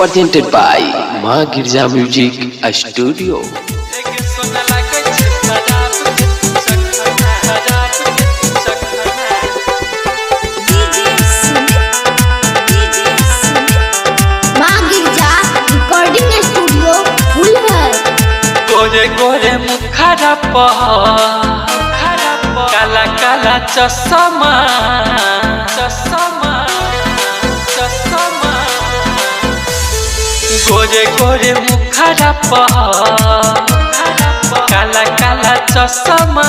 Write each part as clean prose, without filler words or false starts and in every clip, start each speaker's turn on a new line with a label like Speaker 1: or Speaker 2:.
Speaker 1: presented by Ma Girja Music Studio.
Speaker 2: गोरे गोरे मुखरा काला काला चश्मा चश्मा चश्मा गोरे गोरे मुखरा काला काला चश्मा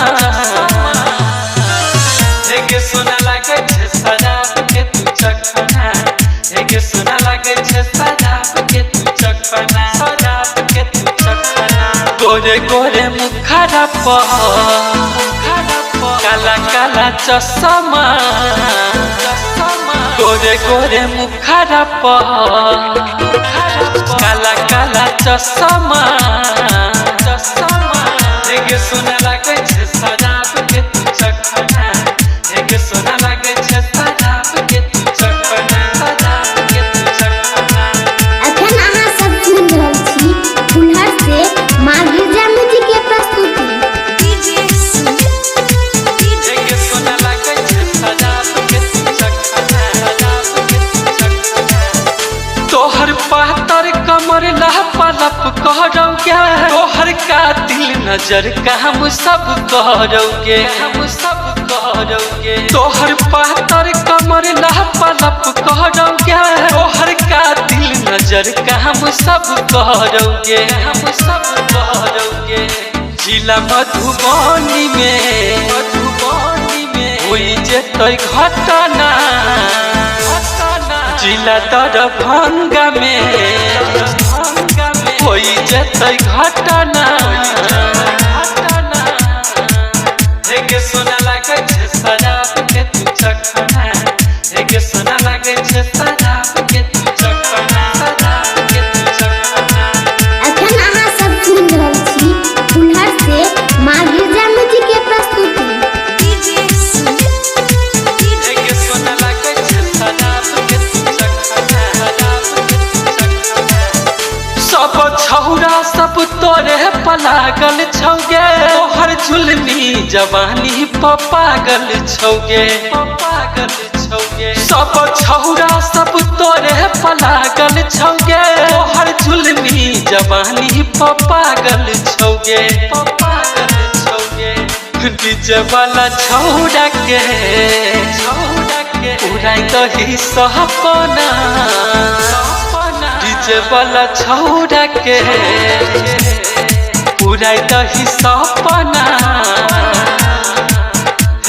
Speaker 2: एके सोना लागे छे शराब के तू चखना एके सोना लागे छे शराब के तू चखना शराब के तू चखना गोरे गोरे मुखरा काला काला चश्मा गोरे गोरे मुखरा काला काला चश्मा एके सोना लागे छे शराब के तू चखना एके सोना लागे छे शराब के तू चखना शराब के तू चखना।
Speaker 3: अखन अहाँ सब सुन रहल छी फुलहर से माँ गिरजा म्यूजिक के प्रस्तुति।
Speaker 2: एके सोना लागे छे शराब के तू चखना शराब के तू चखना। तोहर पातर कमर लहपा लप कहरोगे तोहर कातिल नजर का हम सब कहरोगे हम सब कहरोगे तोहर पातर कमर लहपा लप कहरोगे तोहर कातिल नजर का हम सब कहरोगे हम सब कहरोगे। जिला मधुबनी में हुई जेतै घटना जिला दरभंगा में होई जेतै घटना एके सोना लागे छे शराब के तू चखना एके सोना लागे छे शराब के तू चखना शराब के तू चखना।
Speaker 3: अखन अहाँ सब सुन रहल छी फुलहर से माँ गिरजा म्यूजिक के प्रस्तुति।
Speaker 2: एके सोना लागे छे शराब के तू चखना शराब के तू चखना। सब छौरा सब तोरे पलागल छौगे तोहर जुल्मी जवानी पागल छौगे पागल छौगे सब छौरा सब तोरे पलागल छौगे तोहर जुल्मी जवानी पागल छौगे पागल छौगे। डीजे वाला छौरा के उड़ाई दही सपना डीजे वाला छौरा के उड़ाई दही सपना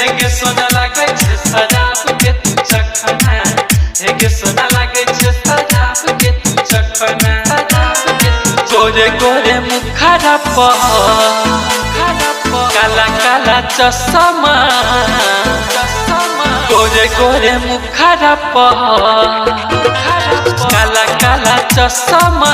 Speaker 2: एके सोना लागे छे शराब के तू चखना एके सोना लागे छे शराब के तू चखना शराब के तू। गोरे गोरे मुखरा काला काला चश्मा गोरे गोरे मुखरा काला काला चश्मा